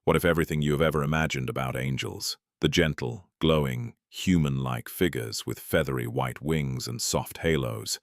What if everything you have ever imagined about angels, the gentle, glowing, human-like figures with feathery white wings and soft halos,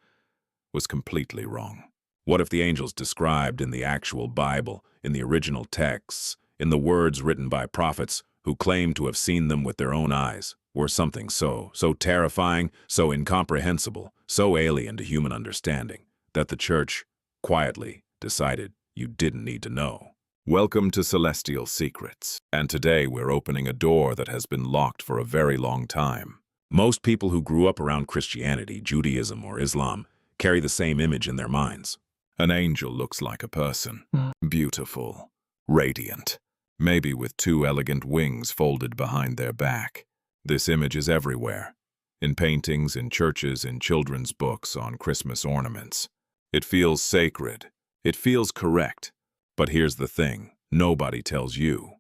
was completely wrong? What if the angels described in the actual Bible, in the original texts, in the words written by prophets who claimed to have seen them with their own eyes, were something so terrifying, so incomprehensible, so alien to human understanding, that the church quietly decided you didn't need to know? Welcome to Celestial Secrets, and today we're opening a door that has been locked for a very long time. Most people who grew up around Christianity, Judaism, or Islam carry the same image in their minds. An angel looks like a person, beautiful, radiant, maybe with two elegant wings folded behind their back. This image is everywhere, in paintings, in churches, in children's books, on Christmas ornaments. It feels sacred. It feels correct. But here's the thing, nobody tells you.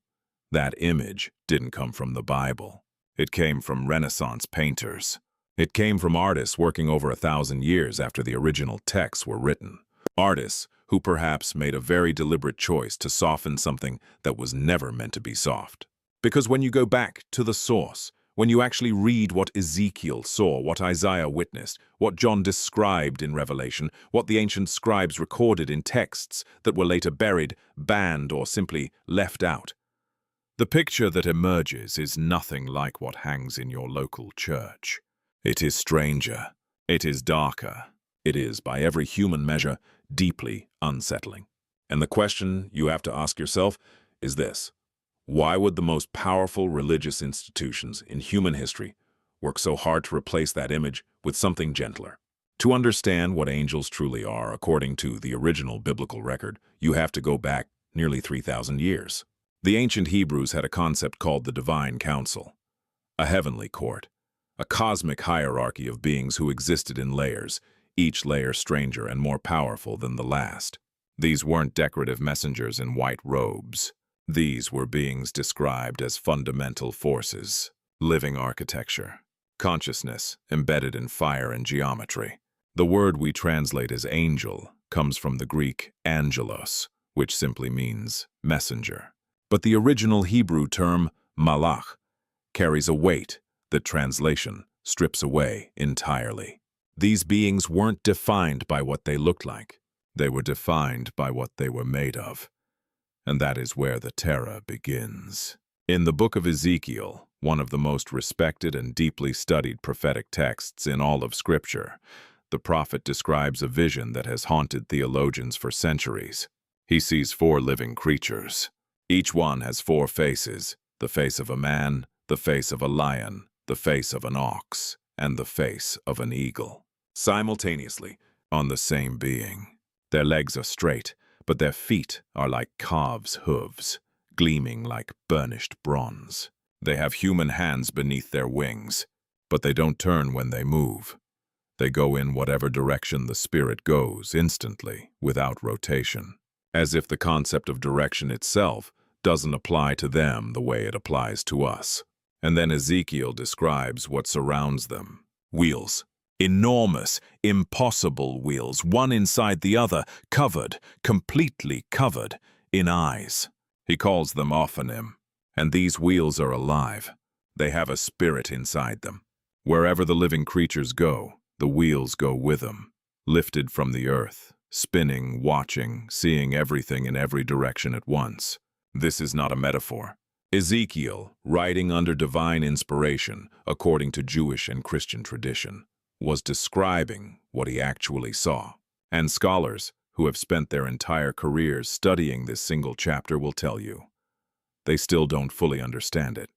That image didn't come from the Bible. It came from Renaissance painters. It came from artists working over 1,000 years after the original texts were written. Artists who perhaps made a very deliberate choice to soften something that was never meant to be soft. Because when you go back to the source, when you actually read what Ezekiel saw, what Isaiah witnessed, what John described in Revelation, what the ancient scribes recorded in texts that were later buried, banned, or simply left out, the picture that emerges is nothing like what hangs in your local church. It is stranger. It is darker. It is, by every human measure, deeply unsettling. And the question you have to ask yourself is this: why would the most powerful religious institutions in human history work so hard to replace that image with something gentler? To understand what angels truly are, according to the original biblical record, you have to go back nearly 3,000 years. The ancient Hebrews had a concept called the Divine Council, a heavenly court, a cosmic hierarchy of beings who existed in layers, each layer stranger and more powerful than the last. These weren't decorative messengers in white robes. These were beings described as fundamental forces, living architecture, consciousness embedded in fire and geometry. The word we translate as angel comes from the Greek angelos, which simply means messenger. But the original Hebrew term malach carries a weight that translation strips away entirely. These beings weren't defined by what they looked like. They were defined by what they were made of. And that is where the terror begins. In the book of Ezekiel, one of the most respected and deeply studied prophetic texts in all of Scripture, the prophet describes a vision that has haunted theologians for centuries. He sees 4 living creatures. Each one has 4 faces: the face of a man, the face of a lion, the face of an ox, and the face of an eagle, simultaneously on the same being. Their legs are straight, but their feet are like calves' hooves, gleaming like burnished bronze. They have human hands beneath their wings, but they don't turn when they move. They go in whatever direction the spirit goes instantly, without rotation, as if the concept of direction itself doesn't apply to them the way it applies to us. And then Ezekiel describes what surrounds them. Wheels. Enormous, impossible wheels, one inside the other, covered, completely covered, in eyes. He calls them Ophanim. And these wheels are alive. They have a spirit inside them. Wherever the living creatures go, the wheels go with them, lifted from the earth, spinning, watching, seeing everything in every direction at once. This is not a metaphor. Ezekiel, writing under divine inspiration, according to Jewish and Christian tradition, was describing what he actually saw. And scholars who have spent their entire careers studying this single chapter will tell you they still don't fully understand it.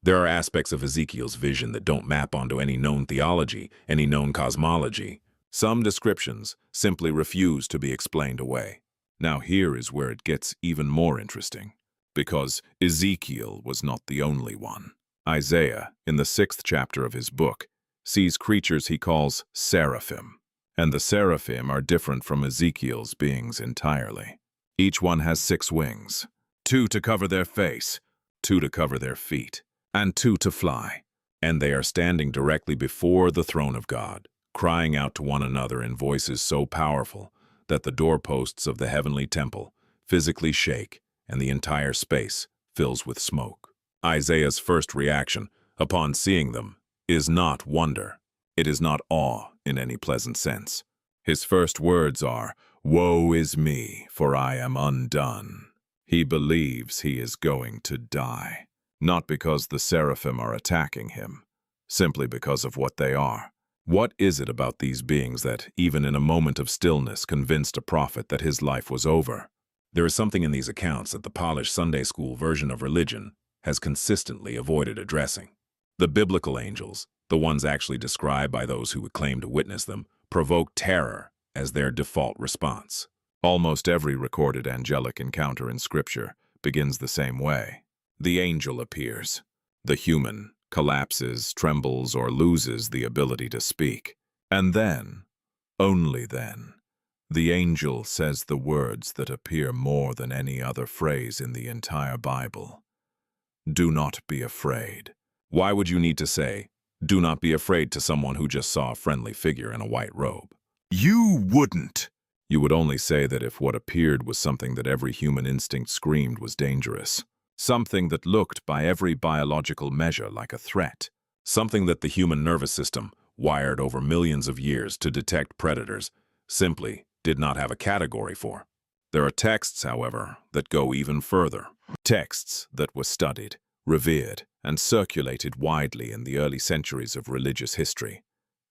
There are aspects of Ezekiel's vision that don't map onto any known theology, any known cosmology. Some descriptions simply refuse to be explained away. Now here is where it gets even more interesting, because Ezekiel was not the only one. Isaiah, in the 6th chapter of his book, sees creatures he calls Seraphim, and the Seraphim are different from Ezekiel's beings entirely. Each one has 6 wings, 2 to cover their face, 2 to cover their feet, and 2 to fly. And they are standing directly before the throne of God, crying out to one another in voices so powerful that the doorposts of the heavenly temple physically shake and the entire space fills with smoke. Isaiah's first reaction, upon seeing them, is not wonder. It is not awe in any pleasant sense. His first words are, "Woe is me, for I am undone." He believes he is going to die, not because the seraphim are attacking him, simply because of what they are. What is it about these beings that, even in a moment of stillness, convinced a prophet that his life was over? There is something in these accounts that the polished Sunday school version of religion has consistently avoided addressing. The biblical angels, the ones actually described by those who would claim to witness them, provoke terror as their default response. Almost every recorded angelic encounter in Scripture begins the same way. The angel appears. The human collapses, trembles, or loses the ability to speak. And then, only then, the angel says the words that appear more than any other phrase in the entire Bible. Do not be afraid. Why would you need to say, "Do not be afraid" to someone who just saw a friendly figure in a white robe? You wouldn't. You would only say that if what appeared was something that every human instinct screamed was dangerous. Something that looked by every biological measure like a threat. Something that the human nervous system, wired over millions of years to detect predators, simply did not have a category for. There are texts, however, that go even further. Texts that were studied, revered, and circulated widely in the early centuries of religious history,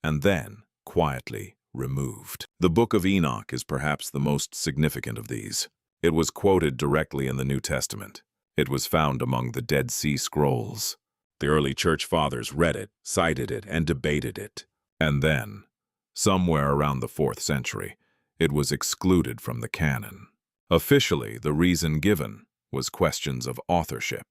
and then, quietly, removed. The Book of Enoch is perhaps the most significant of these. It was quoted directly in the New Testament. It was found among the Dead Sea Scrolls. The early church fathers read it, cited it, and debated it. And then, somewhere around the 4th century, it was excluded from the canon. Officially, the reason given was questions of authorship.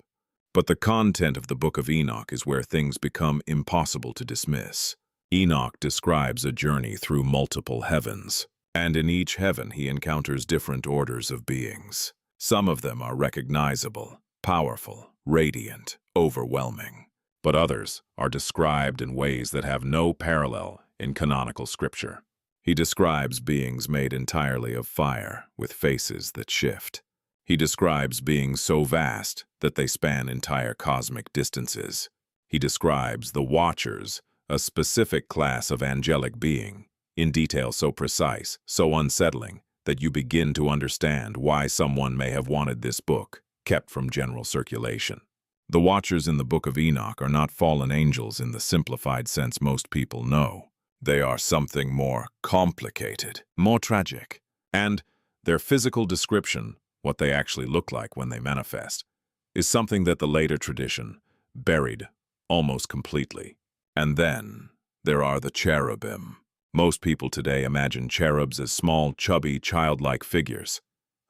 But the content of the Book of Enoch is where things become impossible to dismiss. Enoch describes a journey through multiple heavens, and in each heaven he encounters different orders of beings. Some of them are recognizable, powerful, radiant, overwhelming. But others are described in ways that have no parallel in canonical scripture. He describes beings made entirely of fire, with faces that shift. He describes beings so vast that they span entire cosmic distances. He describes the Watchers, a specific class of angelic being, in detail so precise, so unsettling, that you begin to understand why someone may have wanted this book kept from general circulation. The Watchers in the Book of Enoch are not fallen angels in the simplified sense most people know. They are something more complicated, more tragic, and their physical description, what they actually look like when they manifest, is something that the later tradition buried almost completely. And then there are the cherubim. Most people today imagine cherubs as small, chubby, childlike figures.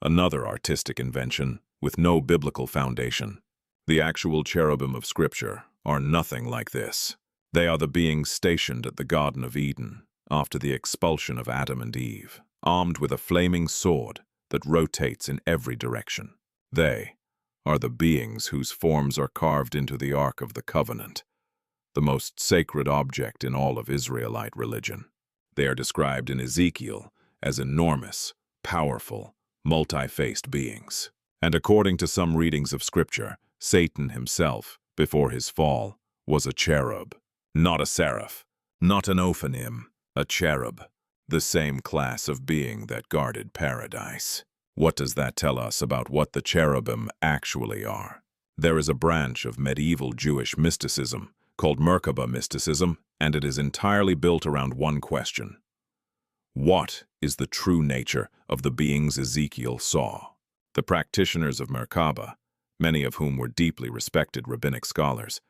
Another artistic invention with no biblical foundation. The actual cherubim of Scripture are nothing like this. They are the beings stationed at the Garden of Eden after the expulsion of Adam and Eve, armed with a flaming sword that rotates in every direction. They are the beings whose forms are carved into the Ark of the Covenant, the most sacred object in all of Israelite religion. They are described in Ezekiel as enormous, powerful, multi-faced beings. And according to some readings of Scripture, Satan himself, before his fall, was a cherub. Not a seraph, not an Ophanim, a cherub, the same class of being that guarded paradise. What does that tell us about what the cherubim actually are? There is a branch of medieval Jewish mysticism called Merkabah mysticism, and it is entirely built around one question. What is the true nature of the beings Ezekiel saw? The practitioners of Merkabah, many of whom were deeply respected rabbinic scholars,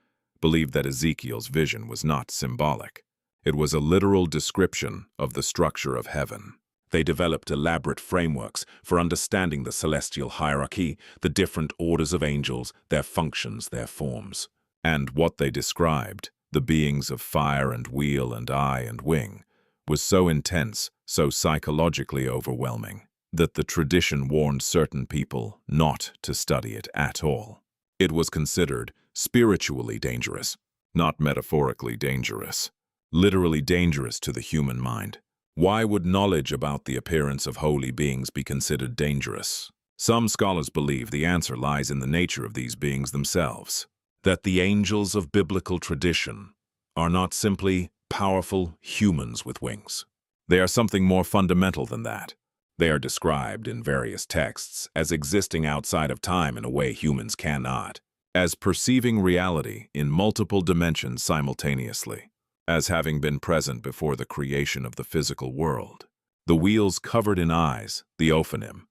believed that Ezekiel's vision was not symbolic. It was a literal description of the structure of heaven. They developed elaborate frameworks for understanding the celestial hierarchy, the different orders of angels, their functions, their forms. And what they described, the beings of fire and wheel and eye and wing, was so intense, so psychologically overwhelming, that the tradition warned certain people not to study it at all. It was considered spiritually dangerous, not metaphorically dangerous, literally dangerous to the human mind. Why would knowledge about the appearance of holy beings be considered dangerous? Some scholars believe the answer lies in the nature of these beings themselves, that the angels of biblical tradition are not simply powerful humans with wings. They are something more fundamental than that. They are described in various texts as existing outside of time in a way humans cannot, as perceiving reality in multiple dimensions simultaneously, as having been present before the creation of the physical world. The wheels covered in eyes, the Ophanim,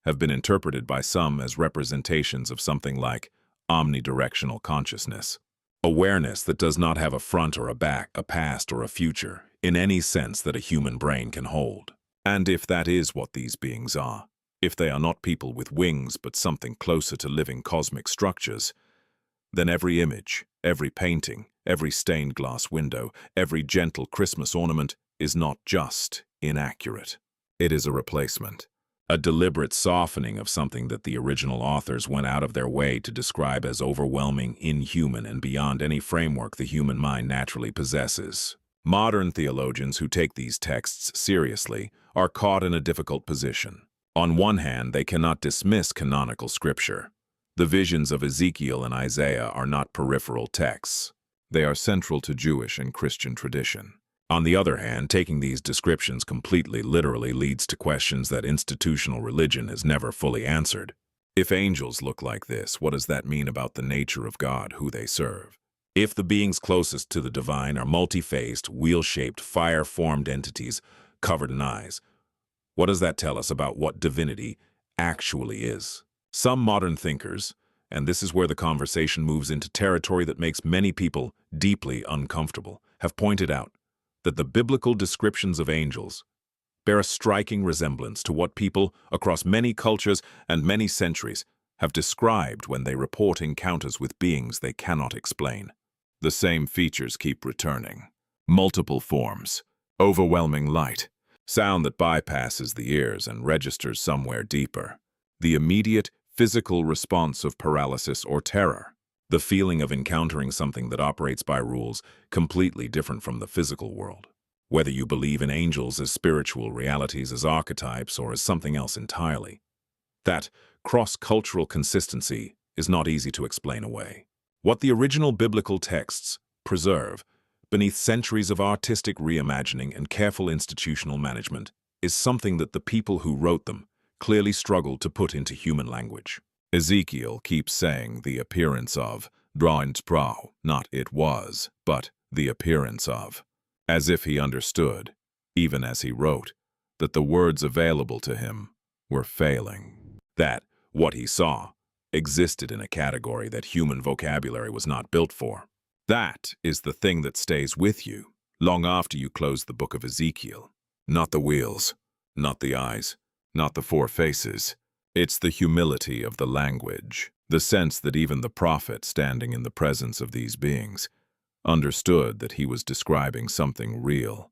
have been interpreted by some as representations of something like omnidirectional consciousness, awareness that does not have a front or a back, a past or a future, in any sense that a human brain can hold. And if that is what these beings are, if they are not people with wings but something closer to living cosmic structures, then every image, every painting, every stained glass window, every gentle Christmas ornament is not just inaccurate. It is a replacement, a deliberate softening of something that the original authors went out of their way to describe as overwhelming, inhuman, and beyond any framework the human mind naturally possesses. Modern theologians who take these texts seriously are caught in a difficult position. On one hand, they cannot dismiss canonical scripture. The visions of Ezekiel and Isaiah are not peripheral texts. They are central to Jewish and Christian tradition. On the other hand, taking these descriptions completely literally leads to questions that institutional religion has never fully answered. If angels look like this, what does that mean about the nature of God, who they serve? If the beings closest to the divine are multi-faced, wheel-shaped, fire-formed entities covered in eyes, what does that tell us about what divinity actually is? Some modern thinkers, and this is where the conversation moves into territory that makes many people deeply uncomfortable, have pointed out that the biblical descriptions of angels bear a striking resemblance to what people across many cultures and many centuries have described when they report encounters with beings they cannot explain. The same features keep returning. Multiple forms, overwhelming light, sound that bypasses the ears and registers somewhere deeper, the immediate physical response of paralysis or terror, the feeling of encountering something that operates by rules completely different from the physical world. Whether you believe in angels as spiritual realities, as archetypes, or as something else entirely, that cross-cultural consistency is not easy to explain away. What the original biblical texts preserve, beneath centuries of artistic reimagining and careful institutional management, is something that the people who wrote them clearly struggled to put into human language. Ezekiel keeps saying the appearance of, draint prau, not it was, but the appearance of, as if he understood, even as he wrote, that the words available to him were failing, that what he saw existed in a category that human vocabulary was not built for. That is the thing that stays with you long after you close the book of Ezekiel. Not the wheels, not the eyes, not the four faces. It's the humility of the language, the sense that even the prophet standing in the presence of these beings understood that he was describing something real,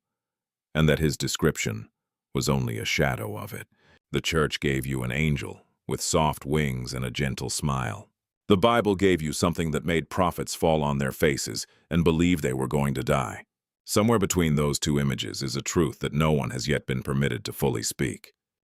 and that his description was only a shadow of it. The church gave you an angel with soft wings and a gentle smile. The Bible gave you something that made prophets fall on their faces and believe they were going to die. Somewhere between those two images is a truth that no one has yet been permitted to fully speak.